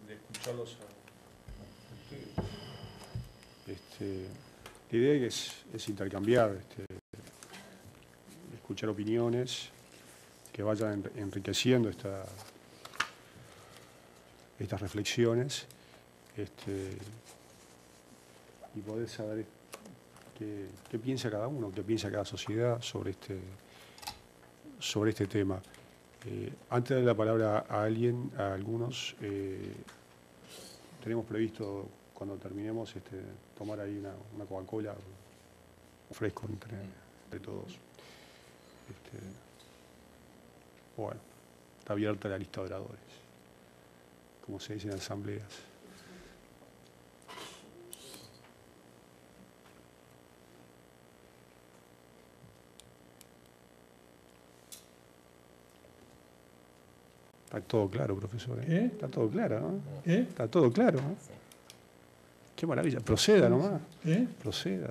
de escucharlos a ustedes. La idea es intercambiar, escuchar opiniones que vayan enriqueciendo estas reflexiones, y poder saber qué piensa cada uno, qué piensa cada sociedad sobre este tema. Antes de dar la palabra a algunos, tenemos previsto, cuando terminemos, tomar ahí una Coca-Cola fresco entre todos. Bueno, está abierta la lista de oradores, como se dice en asambleas. Está todo claro, profesor. Está todo claro, ¿no? Está todo claro, ¿no? Qué maravilla. Proceda nomás. Proceda.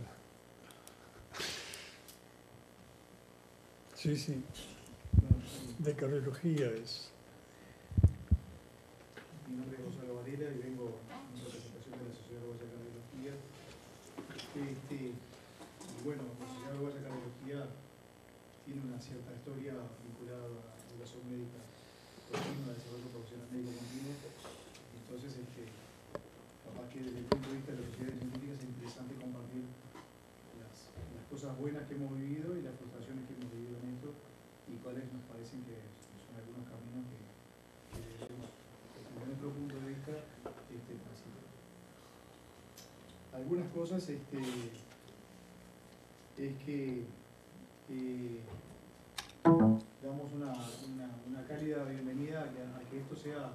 Sí, sí. De cardiología es. Mi nombre es Gonzalo Varela y vengo en representación de la Sociedad Uruguaya de Cardiología. Y bueno, la Sociedad Uruguaya de Cardiología tiene una cierta historia vinculada a la educación médica continua, desarrollo profesional médico continuo. Entonces, capaz que desde el punto de vista de las sociedades científicas es interesante compartir las cosas buenas que hemos vivido y las frustraciones que hemos vivido en esto y cuáles nos parecen que son algunos caminos que debemos, desde nuestro punto de vista, transitar. Algunas cosas es que damos una cálida bienvenida a que esto sea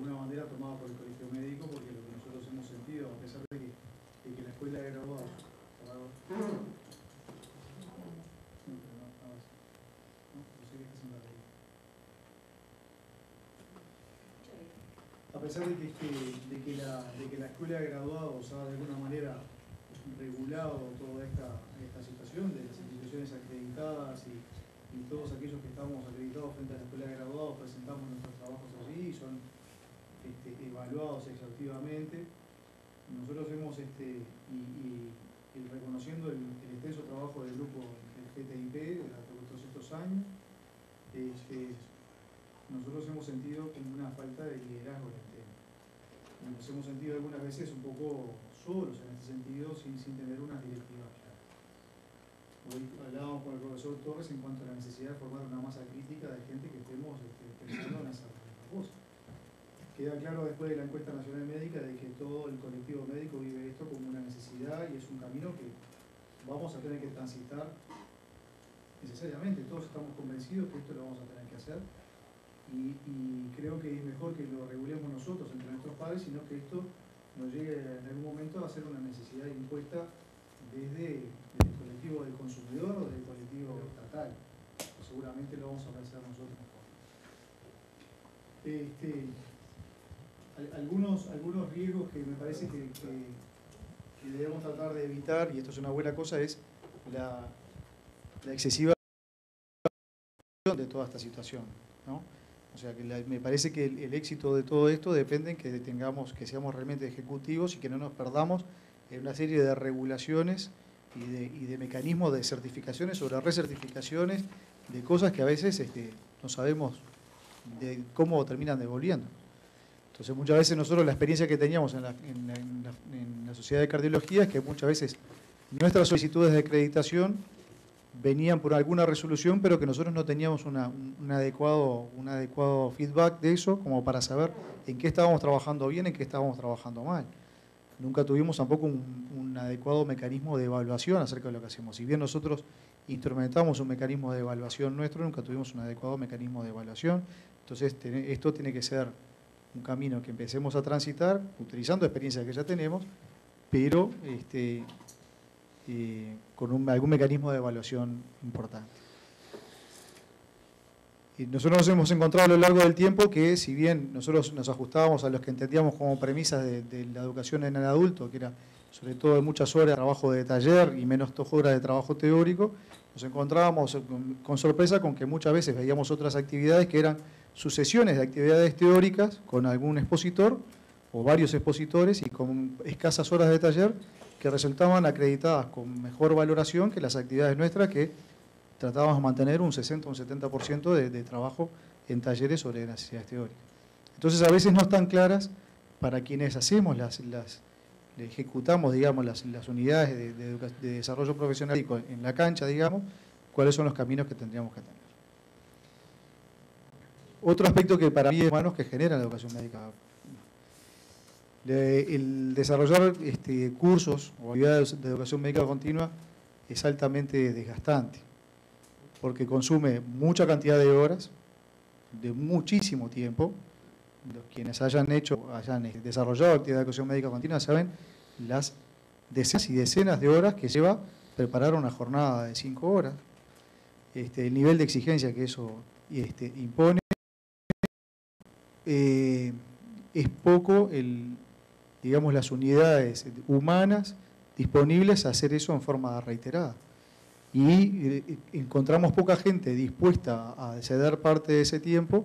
una bandera tomada por el colegio médico, porque lo que nosotros hemos sentido, a pesar de que la escuela de graduados a pesar de que la escuela de graduados ha de alguna manera regulado toda esta situación de las instituciones acreditadas y todos aquellos que estamos acreditados frente a la escuela de graduados presentamos nuestros trabajos allí y son evaluados exhaustivamente. Nosotros hemos, y reconociendo el extenso trabajo del grupo del GTIP durante todos estos años, nosotros hemos sentido como una falta de liderazgo en el tema. Nos hemos sentido algunas veces un poco solos en este sentido, sin tener unas directivas claras. Hoy hablábamos con el profesor Torres en cuanto a la necesidad de formar una masa crítica de gente que estemos pensando en hacer cosas. Queda claro después de la encuesta nacional médica de que todo el colectivo médico vive esto como una necesidad y es un camino que vamos a tener que transitar necesariamente. Todos estamos convencidos que esto lo vamos a tener que hacer y creo que es mejor que lo regulemos nosotros entre nuestros padres, sino que esto nos llegue en algún momento a ser una necesidad impuesta desde el colectivo del consumidor o del colectivo estatal. Seguramente lo vamos a realizar nosotros mejor. Algunos riesgos que me parece que debemos tratar de evitar, y esto es una buena cosa, es la excesiva de toda esta situación, ¿no? O sea, que me parece que el éxito de todo esto depende en que seamos realmente ejecutivos y que no nos perdamos en una serie de regulaciones y de mecanismos de certificaciones sobre recertificaciones de cosas que a veces no sabemos de cómo terminan devolviendo. Entonces muchas veces nosotros la experiencia que teníamos en la Sociedad de Cardiología es que muchas veces nuestras solicitudes de acreditación venían por alguna resolución, pero que nosotros no teníamos un adecuado feedback de eso como para saber en qué estábamos trabajando bien, en qué estábamos trabajando mal. Nunca tuvimos tampoco un adecuado mecanismo de evaluación acerca de lo que hacemos. Si bien nosotros instrumentamos un mecanismo de evaluación nuestro, nunca tuvimos un adecuado mecanismo de evaluación. Entonces esto tiene que ser un camino que empecemos a transitar, utilizando experiencias que ya tenemos, pero con algún mecanismo de evaluación importante. Y nosotros nos hemos encontrado a lo largo del tiempo que, si bien nosotros nos ajustábamos a los que entendíamos como premisas de la educación en el adulto, que era sobre todo muchas horas de trabajo de taller y menos horas de trabajo teórico, nos encontrábamos con sorpresa con que muchas veces veíamos otras actividades que eran sucesiones de actividades teóricas con algún expositor o varios expositores y con escasas horas de taller que resultaban acreditadas con mejor valoración que las actividades nuestras, que tratábamos de mantener un 60 o un 70% de trabajo en talleres sobre necesidades teóricas. Entonces a veces no están claras para quienes hacemos ejecutamos, digamos, las unidades de desarrollo profesional en la cancha, digamos, cuáles son los caminos que tendríamos que tener. Otro aspecto que para mí es humano que genera la educación médica. El desarrollar cursos o actividades de educación médica continua es altamente desgastante, porque consume mucha cantidad de horas, de muchísimo tiempo. Los quienes hayan desarrollado actividad de educación médica continua saben las decenas y decenas de horas que lleva preparar una jornada de 5 horas, el nivel de exigencia que eso impone. Es poco digamos, las unidades humanas disponibles a hacer eso en forma reiterada. Y encontramos poca gente dispuesta a ceder parte de ese tiempo,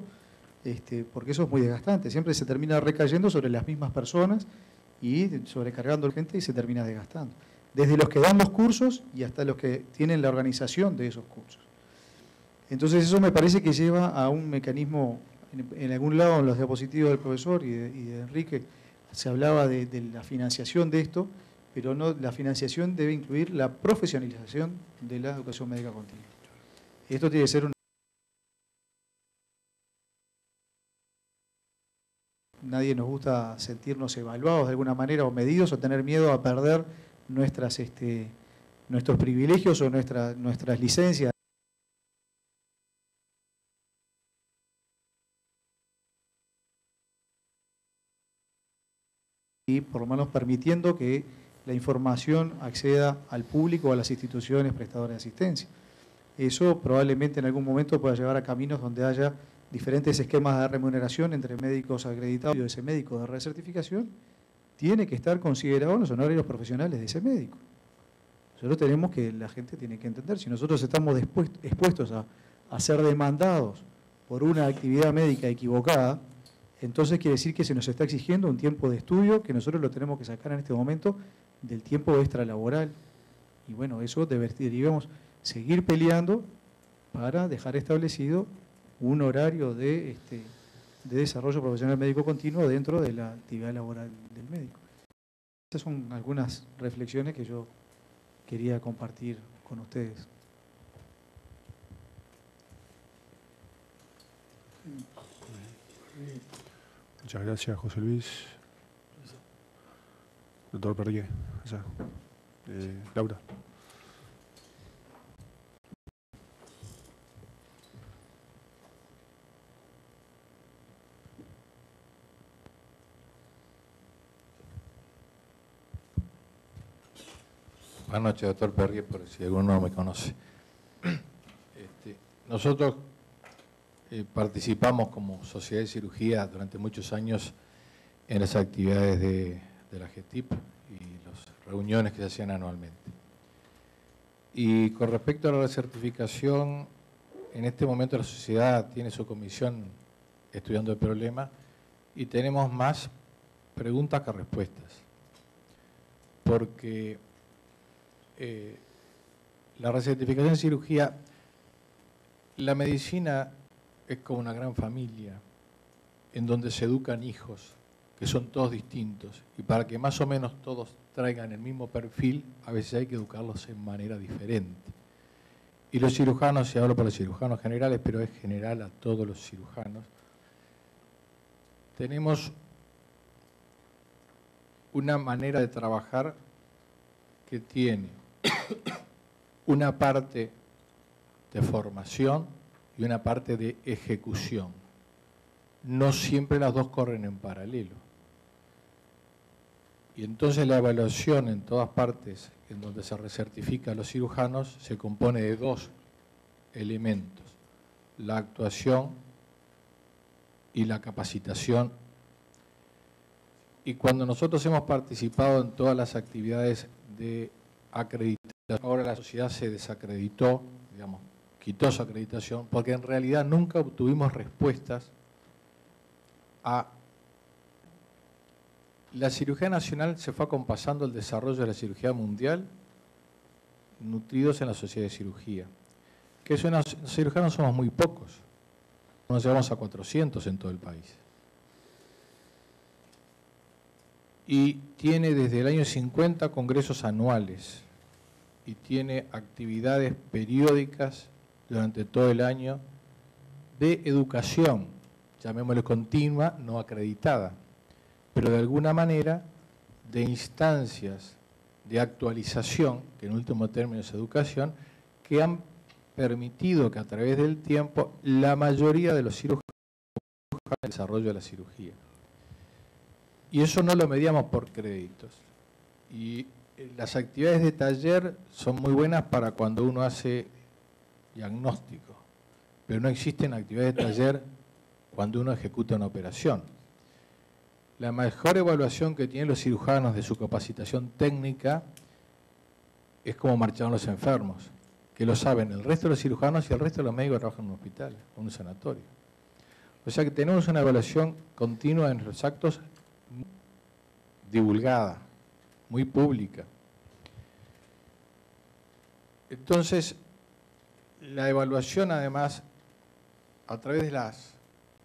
porque eso es muy desgastante. Siempre se termina recayendo sobre las mismas personas y sobrecargando a la gente y se termina desgastando. Desde los que dan los cursos y hasta los que tienen la organización de esos cursos. Entonces eso me parece que lleva a un mecanismo, en algún lado en los diapositivos del profesor y de Enrique, se hablaba de la financiación de esto, pero no, la financiación debe incluir la profesionalización de la educación médica continua. Esto tiene que ser Nadie nos gusta sentirnos evaluados de alguna manera o medidos o tener miedo a perder nuestros privilegios o nuestras licencias. Y por lo menos permitiendo que la información acceda al público o a las instituciones prestadoras de asistencia. Eso probablemente en algún momento pueda llevar a caminos donde haya diferentes esquemas de remuneración entre médicos acreditados y ese médico de recertificación. Tiene que estar considerado en los honorarios profesionales de ese médico. Nosotros la gente tiene que entender, si nosotros estamos expuestos a ser demandados por una actividad médica equivocada, entonces quiere decir que se nos está exigiendo un tiempo de estudio que nosotros lo tenemos que sacar en este momento del tiempo extralaboral. Y bueno, eso deberíamos seguir peleando para dejar establecido un horario de desarrollo profesional médico continuo dentro de la actividad laboral del médico. Esas son algunas reflexiones que yo quería compartir con ustedes. Muchas gracias, José Luis. Doctor Perrier. Laura. Buenas noches, doctor Perrier, por si alguno no me conoce. Nosotros participamos como Sociedad de Cirugía durante muchos años en las actividades de la GETIP y las reuniones que se hacían anualmente. Y con respecto a la recertificación, en este momento la sociedad tiene su comisión estudiando el problema y tenemos más preguntas que respuestas. Porque la recertificación en cirugía, la medicina es como una gran familia en donde se educan hijos que son todos distintos y para que más o menos todos traigan el mismo perfil, a veces hay que educarlos en manera diferente. Y los cirujanos, y hablo por los cirujanos generales, pero es general a todos los cirujanos, tenemos una manera de trabajar que tiene una parte de formación y una parte de ejecución. No siempre las dos corren en paralelo. Y entonces la evaluación en todas partes en donde se recertifica a los cirujanos se compone de dos elementos: la actuación y la capacitación. Y cuando nosotros hemos participado en todas las actividades de acreditación, ahora la sociedad se desacreditó, digamos, quitó su acreditación, porque en realidad nunca obtuvimos respuestas La cirugía nacional se fue acompasando el desarrollo de la cirugía mundial, nutridos en la sociedad de cirugía. Que los cirujanos somos muy pocos, nos llevamos a 400 en todo el país. Y tiene desde el año 50 congresos anuales y tiene actividades periódicas durante todo el año de educación, llamémosle continua, no acreditada, pero de alguna manera de instancias de actualización, que en último término es educación, que han permitido que a través del tiempo la mayoría de los cirujanos el desarrollo de la cirugía. Y eso no lo medíamos por créditos. Y las actividades de taller son muy buenas para cuando uno hace diagnóstico, pero no existen actividades de taller cuando uno ejecuta una operación. La mejor evaluación que tienen los cirujanos de su capacitación técnica es cómo marcharon los enfermos, que lo saben el resto de los cirujanos y el resto de los médicos que trabajan en un hospital, en un sanatorio. O sea que tenemos una evaluación continua en los actos, divulgada, muy pública. Entonces, la evaluación además, a través de las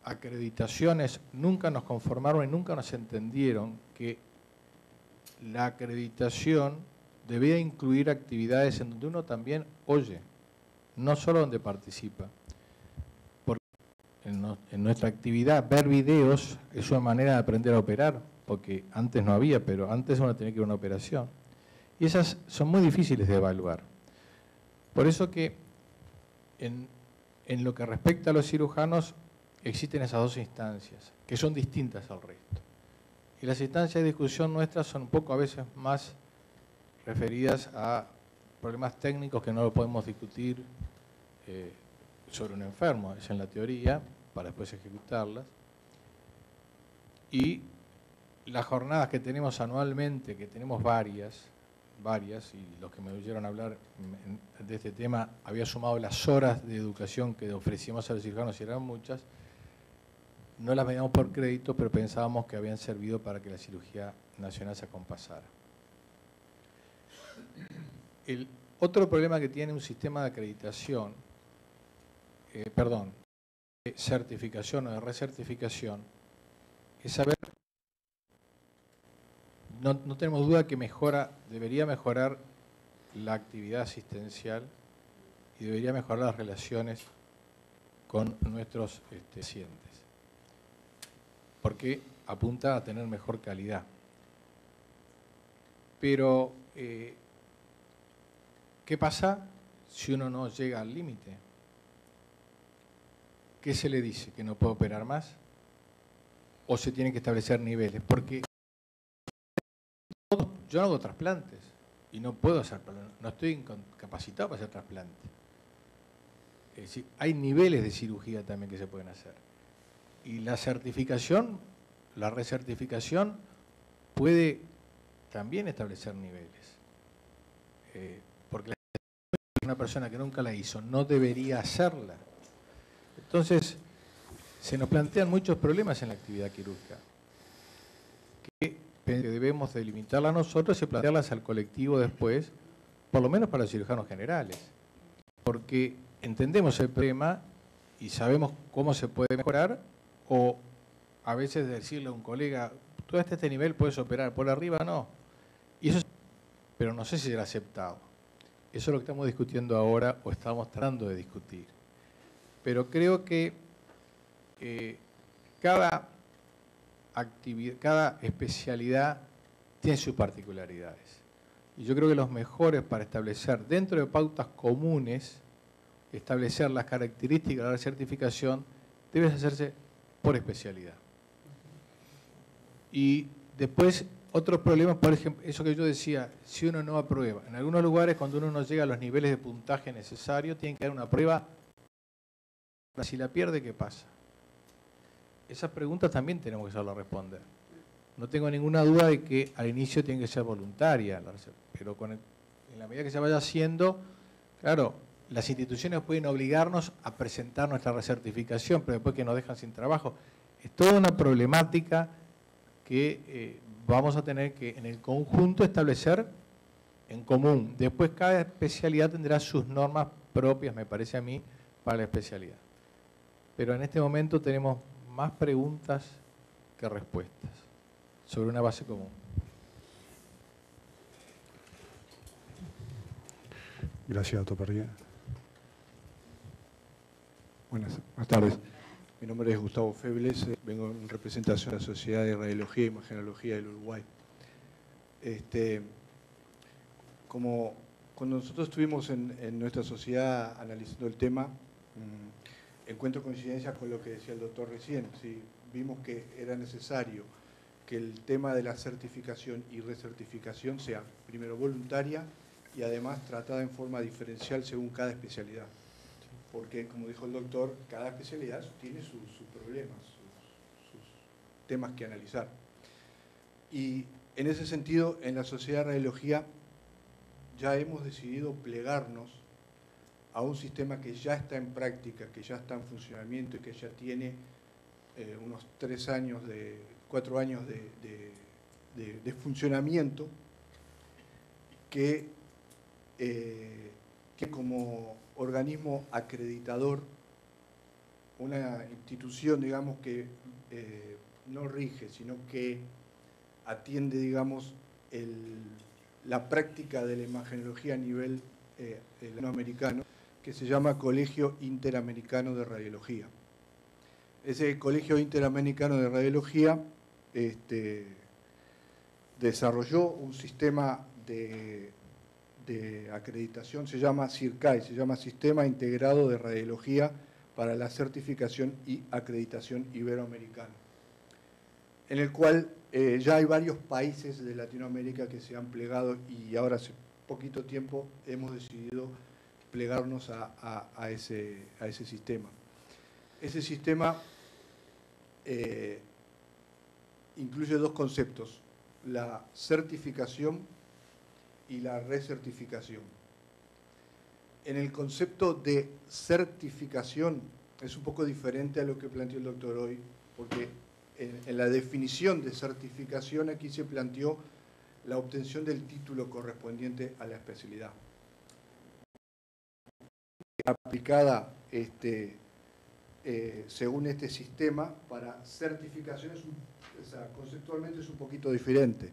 acreditaciones, nunca nos conformaron y nunca nos entendieron que la acreditación debía incluir actividades en donde uno también oye, no solo donde participa. Porque en nuestra actividad, ver videos es una manera de aprender a operar, porque antes no había, pero antes uno tenía que ir a una operación. Y esas son muy difíciles de evaluar. Por eso que en lo que respecta a los cirujanos, existen esas dos instancias, que son distintas al resto. Y las instancias de discusión nuestras son un poco a veces más referidas a problemas técnicos que no lo podemos discutir sobre un enfermo, es en la teoría, para después ejecutarlas. Y las jornadas que tenemos anualmente, que tenemos varias, y los que me oyeron hablar de este tema, había sumado las horas de educación que ofrecíamos a los cirujanos y eran muchas, no las medíamos por crédito, pero pensábamos que habían servido para que la cirugía nacional se acompasara. El otro problema que tiene un sistema de acreditación, de certificación o de recertificación, es saber, no tenemos duda que debería mejorar la actividad asistencial y debería mejorar las relaciones con nuestros pacientes, porque apunta a tener mejor calidad. Pero, ¿qué pasa si uno no llega al límite? ¿Qué se le dice? ¿Que no puede operar más? ¿O se tienen que establecer niveles? Porque yo no hago trasplantes y no puedo hacer, no estoy capacitado para hacer trasplantes. Es decir, hay niveles de cirugía también que se pueden hacer. Y la certificación, la recertificación puede también establecer niveles. Porque una persona que nunca la hizo no debería hacerla. Entonces, se nos plantean muchos problemas en la actividad quirúrgica que debemos delimitarlas nosotros y plantearlas al colectivo después, por lo menos para los cirujanos generales. Porque entendemos el problema y sabemos cómo se puede mejorar, o a veces decirle a un colega, tú hasta este nivel puedes operar, por arriba no. Y eso, pero no sé si será aceptado. Eso es lo que estamos discutiendo ahora o estamos tratando de discutir. Pero creo que cada especialidad tiene sus particularidades. Y yo creo que los mejores para establecer, dentro de pautas comunes, establecer las características de la certificación, debe hacerse por especialidad. Y después, otros problemas, por ejemplo, eso que yo decía, si uno no aprueba. En algunos lugares, cuando uno no llega a los niveles de puntaje necesarios, tiene que dar una prueba. Si la pierde, ¿qué pasa? Esas preguntas también tenemos que saberlas responder. No tengo ninguna duda de que al inicio tiene que ser voluntaria, pero en la medida que se vaya haciendo, claro, las instituciones pueden obligarnos a presentar nuestra recertificación, pero después que nos dejan sin trabajo. Es toda una problemática que vamos a tener que en el conjunto establecer en común. Después cada especialidad tendrá sus normas propias, me parece a mí, para la especialidad. Pero en este momento tenemos más preguntas que respuestas sobre una base común. Gracias, doctor Parrilla. Buenas tardes. Mi nombre es Gustavo Febles, vengo en representación de la Sociedad de Radiología e Imagenología del Uruguay. Como cuando nosotros estuvimos en nuestra sociedad analizando el tema, encuentro coincidencia con lo que decía el doctor recién. ¿Sí? Vimos que era necesario que el tema de la certificación y recertificación sea primero voluntaria y además tratada en forma diferencial según cada especialidad. Porque, como dijo el doctor, cada especialidad tiene sus problemas, sus temas que analizar. Y en ese sentido, en la Sociedad de Radiología ya hemos decidido plegarnos a un sistema que ya está en práctica, que ya está en funcionamiento y que ya tiene unos 4 años de funcionamiento, que como organismo acreditador, una institución, digamos, que no rige, sino que atiende, digamos, la práctica de la imagenología a nivel latinoamericano, que se llama Colegio Interamericano de Radiología. Ese Colegio Interamericano de Radiología desarrolló un sistema de acreditación, se llama CIRCAI, se llama Sistema Integrado de Radiología para la Certificación y Acreditación Iberoamericana, en el cual ya hay varios países de Latinoamérica que se han plegado y ahora hace poquito tiempo hemos decidido plegarnos a ese sistema. Ese sistema incluye dos conceptos, la certificación y la recertificación. En el concepto de certificación es un poco diferente a lo que planteó el doctor hoy, porque en la definición de certificación aquí se planteó la obtención del título correspondiente a la especialidad. Aplicada según este sistema para certificaciones, conceptualmente es un poquito diferente.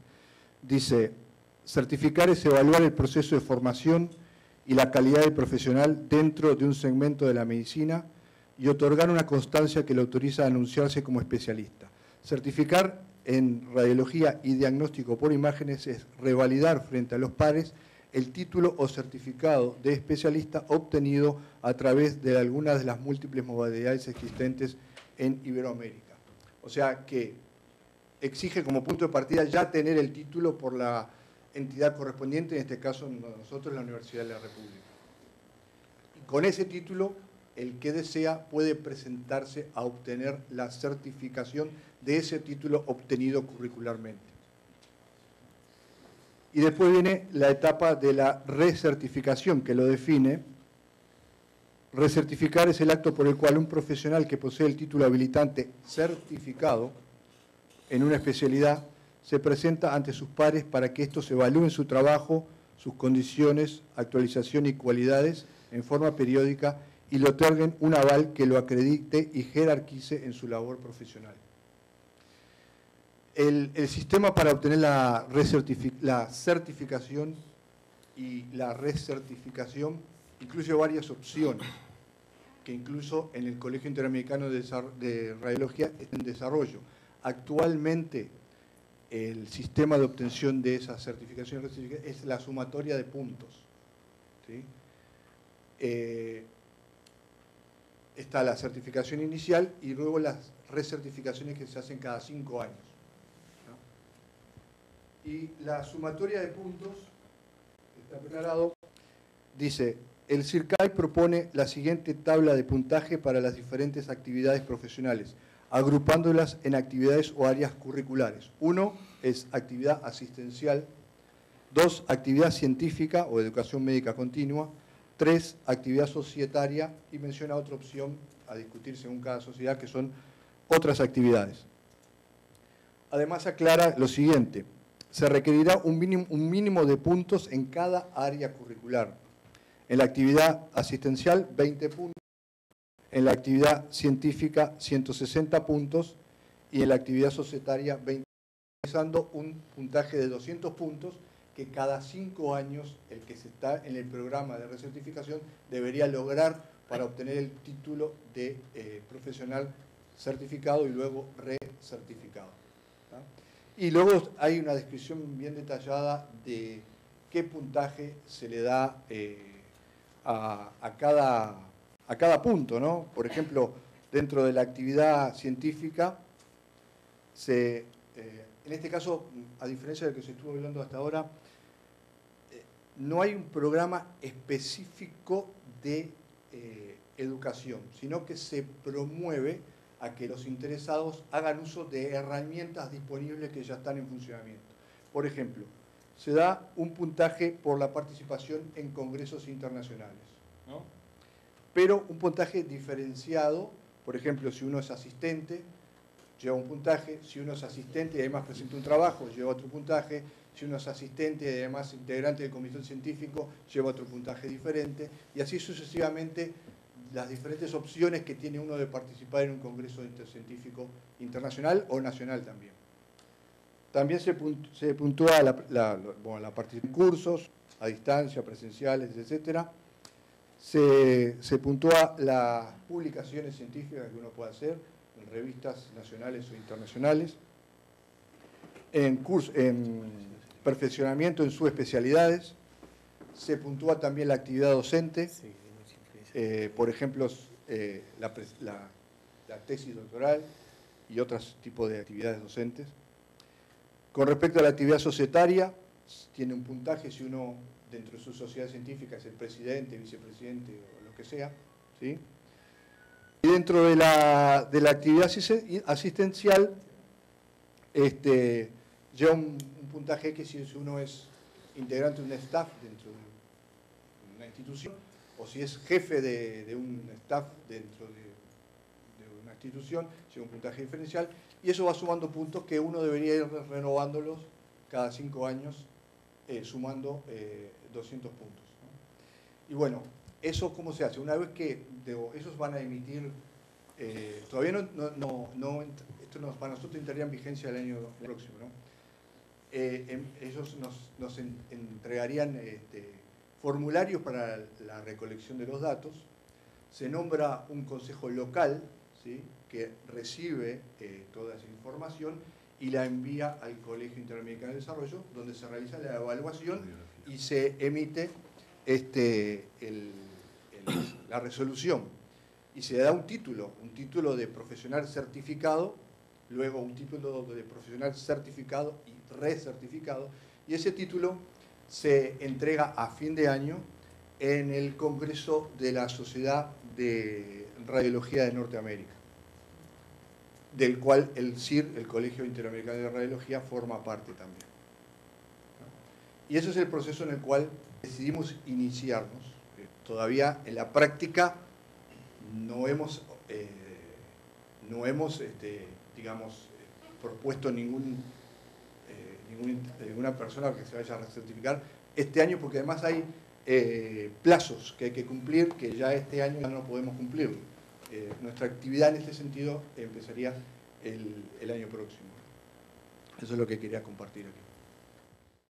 Dice, certificar es evaluar el proceso de formación y la calidad del profesional dentro de un segmento de la medicina y otorgar una constancia que le autoriza a anunciarse como especialista. Certificar en radiología y diagnóstico por imágenes es revalidar frente a los pares el título o certificado de especialista obtenido a través de algunas de las múltiples modalidades existentes en Iberoamérica. O sea que exige como punto de partida ya tener el título por la entidad correspondiente, en este caso nosotros la Universidad de la República. Y con ese título, el que desea puede presentarse a obtener la certificación de ese título obtenido curricularmente. Y después viene la etapa de la recertificación, que lo define. Recertificar es el acto por el cual un profesional que posee el título habilitante certificado en una especialidad se presenta ante sus pares para que estos evalúen su trabajo, sus condiciones, actualización y cualidades en forma periódica y le otorguen un aval que lo acredite y jerarquice en su labor profesional. El sistema para obtener la certificación y la recertificación incluye varias opciones que incluso en el Colegio Interamericano de Radiología está en desarrollo. Actualmente, el sistema de obtención de esa certificación y recertificación es la sumatoria de puntos. ¿Sí? Está la certificación inicial y luego las recertificaciones que se hacen cada 5 años. ¿No? Y la sumatoria de puntos, está preparado, dice, el CIRCAI propone la siguiente tabla de puntaje para las diferentes actividades profesionales, agrupándolas en actividades o áreas curriculares. 1 es actividad asistencial, 2, actividad científica o educación médica continua, 3, actividad societaria, y menciona otra opción a discutir según cada sociedad, que son otras actividades. Además aclara lo siguiente: se requerirá un mínimo de puntos en cada área curricular. En la actividad asistencial, 20 puntos. En la actividad científica, 160 puntos. Y en la actividad societaria, 20 puntos, realizando un puntaje de 200 puntos que cada 5 años el que se está en el programa de recertificación debería lograr para obtener el título de profesional certificado y luego recertificado. Y luego hay una descripción bien detallada de qué puntaje se le da a cada punto, ¿no? Por ejemplo, dentro de la actividad científica, en este caso, a diferencia de lo que se estuvo hablando hasta ahora, no hay un programa específico de educación, sino que se promueve a que los interesados hagan uso de herramientas disponibles que ya están en funcionamiento. Por ejemplo, se da un puntaje por la participación en congresos internacionales, ¿no? Pero un puntaje diferenciado. Por ejemplo, si uno es asistente, lleva un puntaje; si uno es asistente y además presenta un trabajo, lleva otro puntaje; si uno es asistente y además integrante del comité científico, lleva otro puntaje diferente, y así sucesivamente las diferentes opciones que tiene uno de participar en un congreso científico internacional o nacional también. También se puntúa la participación en cursos, a distancia, presenciales, etc. Se puntúa las publicaciones científicas que uno puede hacer en revistas nacionales o internacionales, en perfeccionamiento en sus especialidades. Se puntúa también la actividad docente, por ejemplo, la tesis doctoral y otros tipos de actividades docentes. Con respecto a la actividad societaria, tiene un puntaje si uno dentro de su sociedad científica es el presidente, vicepresidente o lo que sea, ¿sí? Y dentro de la actividad asistencial, lleva un puntaje que si uno es integrante de un staff dentro de una institución, o si es jefe de un staff dentro de una institución, lleva un puntaje diferencial, y eso va sumando puntos que uno debería ir renovándolos cada 5 años, sumando 200 puntos, ¿no? Y bueno, ¿eso cómo se hace? Una vez que esos van a emitir, todavía esto para nosotros entraría en vigencia el año próximo, ¿no? Ellos nos entregarían formularios para la recolección de los datos. Se nombra un consejo local, ¿sí?, que recibe toda esa información y la envía al Colegio Interamericano de Desarrollo, donde se realiza la evaluación y se emite la resolución. Y se da un título de profesional certificado, luego un título de profesional certificado y recertificado, y ese título se entrega a fin de año en el Congreso de la Sociedad de Radiología de Norteamérica, del cual el CIR, el Colegio Interamericano de Radiología, forma parte también. Y ese es el proceso en el cual decidimos iniciarnos. Todavía en la práctica no hemos digamos, propuesto ninguna persona que se vaya a recertificar este año, porque además hay plazos que hay que cumplir, que ya este año ya no podemos cumplir. Nuestra actividad en este sentido empezaría el año próximo. Eso es lo que quería compartir aquí.